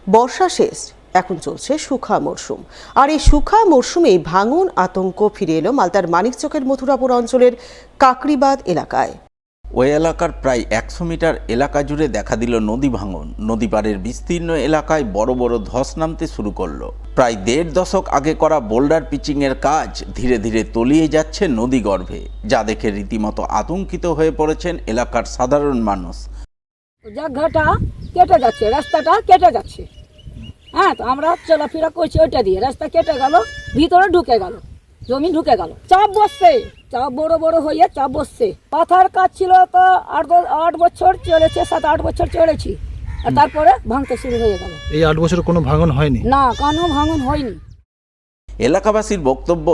বর্ষা শেষ, এখন চলছে শুখা মরশুম। আর এই শুখা মরশুমেই ভাঙন আতঙ্ক ফিরে এলো মালদার মানিকচকের মথুরাপুর অঞ্চলের কাকড়িবাদ এলাকায়। ওই এলাকার প্রায় 100 মিটার এলাকা জুড়ে দেখা দিল নদী ভাঙন। নদী পাড়ের বিস্তীর্ণ এলাকায় বড় বড় ধস নামতে শুরু করলো। প্রায় 1.5 দশক আগে করা বোল্ডার পিচিংয়ের কাজ ধীরে ধীরে তলিয়ে যাচ্ছে নদী গর্ভে, যা দেখে রীতিমতো আতঙ্কিত হয়ে পড়েছেন এলাকার সাধারণ মানুষ। জায়গাটা কেটে যাচ্ছে, রাস্তাটা কেটে যাচ্ছে। হ্যাঁ, তো আমরা চলাফেরা করছি ওইটা দিয়ে, রাস্তা কেটে গেল, ভিতরে ঢুকে গেল, জমি ঢুকে গেল, চাপ বসছে, চাপ বড় বড় হয়ে চাপ বসছে। পাথার কাজ ছিল তো 8 বছর চলেছে, 7-8 বছর চলেছি, আর তারপরে ভাঙতে শুরু হয়ে গেল। এই 8 বছর কোনো ভাঙন হয়নি? না, কোনো ভাঙন হয়নি। এলাকাবাসীর বক্তব্য,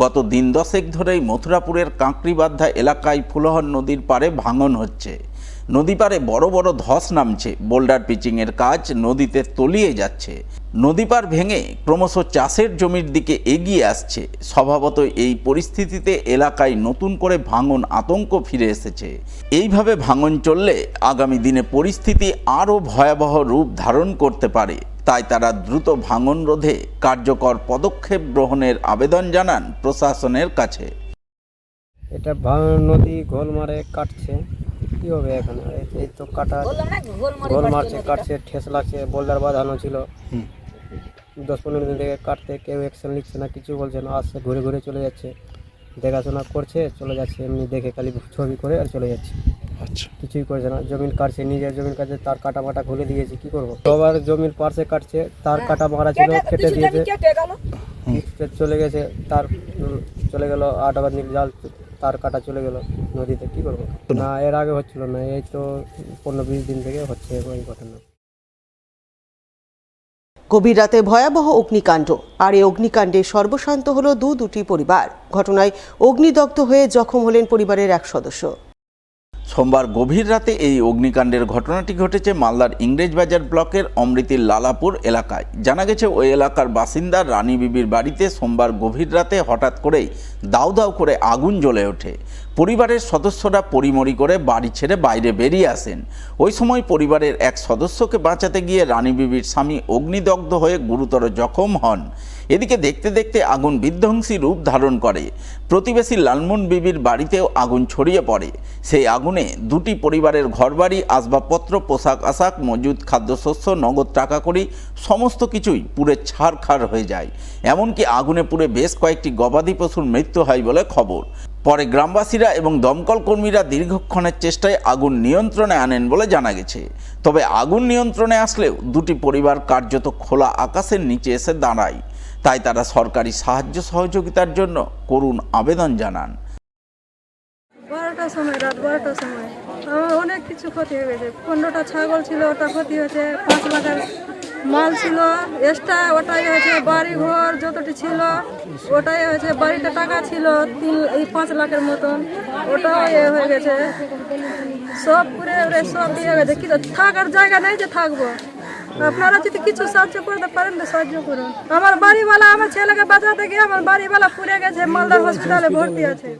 গত দিন দশেক ধরেই মথুরাপুরের কাঁকড়িবাদ্ধা এলাকায় ফুলহর নদীর পাড়ে ভাঙন হচ্ছে। নদী পাড়ে বড় বড় ধস নামছে, বোল্ডার পিচিংয়ের কাজ নদীতে তলিয়ে যাচ্ছে। নদী পাড় ভেঙে ক্রমশ চাষের জমির দিকে এগিয়ে আসছে। স্বভাবত এই পরিস্থিতিতে এলাকায় নতুন করে ভাঙন আতঙ্ক ফিরে এসেছে। এইভাবে ভাঙন চললে আগামী দিনে পরিস্থিতি আরও ভয়াবহ রূপ ধারণ করতে পারে। তাই তারা দ্রুত ভাঙন রোধে কার্যকর পদক্ষেপ গ্রহণের আবেদন জানান প্রশাসনের কাছে। এটা নদী গোল মারে কাটছে, কি হবে এখানে? এই তো কাটা গোল মারছে, কাটছে, ঠেস লাগছে। বোল্ডার বাঁধানো ছিল, 10-15 দিন থেকে কাটতে কেউ অ্যাকশন নিচ্ছে না, কিছু বলছে না। আসছে, ঘুরে ঘুরে চলে যাচ্ছে, দেখাশোনা করছে, চলে যাচ্ছে, এমনি দেখে খালি ছবি করে আর চলে যাচ্ছে। আচ্ছা, কিছুই করছে না। জমিন কাটছে, নিজের জমিন কাটছে, তার কাটা মাটা খুলে দিয়েছে, কি করবো? সবার জমির পাশে কাটছে, তার কাটা মারা ছিল, কেটে দিয়েছে, চলে গেছে, তার চলে গেল 8 আবার জাল, তার কাটা চলে গেল নদীতে, কি করবো? না, এর আগে হচ্ছিল না, এই তো 15-20 দিন থেকে হচ্ছে ওই ঘটনা। গভীর রাতে ভয়াবহ অগ্নিকাণ্ড, আর এই অগ্নিকাণ্ডে সর্বশান্ত হলো দুটি পরিবার। ঘটনায় অগ্নিদগ্ধ হয়ে জখম হলেন পরিবারের এক সদস্য। সোমবার গভীর রাতে এই অগ্নিকাণ্ডের ঘটনাটি ঘটেছে মালদার ইংরেজবাজার ব্লকের অমৃতির লালাপুর এলাকায়। জানা গেছে, ওই এলাকার বাসিন্দা রানী বিবির বাড়িতে সোমবার গভীর রাতে হঠাৎ করেই দাউ দাউ করে আগুন জ্বলে ওঠে। পরিবারের সদস্যরা পরিমরি করে বাড়ি ছেড়ে বাইরে বেরিয়ে আসেন। ওই সময় পরিবারের এক সদস্যকে বাঁচাতে গিয়ে রানী বিবির স্বামী অগ্নিদগ্ধ হয়ে গুরুতর জখম হন। এদিকে দেখতে দেখতে আগুন বিধ্বংসী রূপ ধারণ করে। প্রতিবেশী লালমুন বিবির বাড়িতেও আগুন ছড়িয়ে পড়ে। সেই আগুনে দুটি পরিবারের ঘরবাড়ি, আসবাবপত্র, পোশাক আশাক, মজুদ খাদ্যশস্য, নগদ টাকা কড়ি সমস্ত কিছুই পুড়ে ছারখার হয়ে যায়। এমনকি আগুনে পুড়ে বেশ কয়েকটি গবাদি পশুর মৃত্যু হয় বলে খবর। পরে গ্রামবাসীরা এবং দমকল কর্মীরা দীর্ঘক্ষণের চেষ্টায় আগুন নিয়ন্ত্রণে আনেন বলে জানা গেছে। তবে আগুন নিয়ন্ত্রণে আসলেও দুটি পরিবার কার্যত খোলা আকাশের নিচে এসে দাঁড়ায়। তাই তারা সরকারি সাহায্য সহযোগিতার জন্য করুণ আবেদন জানান। 12টার সময়, রাত 12টার সময় আমার অনেক কিছু ক্ষতি হয়ে গেছে। 15টা ছাগল ছিল, ওটা ক্ষতি হয়েছে। 5 লাখের মাল ছিল এক্সট্রা, ওটাই হয়েছে। বাড়ি ঘর যতটি ছিল ওটাই হয়েছে। বাড়িতে টাকা ছিল 5 লাখের মতন, ওটাও হয়ে গেছে। সব পুরে সব দিয়ে গেছে। কি থাকার জায়গা নেই যে থাকবো। আপনারা যদি কিছু সাহায্য করতে পারেন তো সাহায্য করুন। আমার বাড়িওয়ালা, আমার ছেলেকে বাঁচাতে গিয়ে আমার বাড়িওয়ালা পুড়ে গেছে, মালদা হসপিটালে ভর্তি আছে।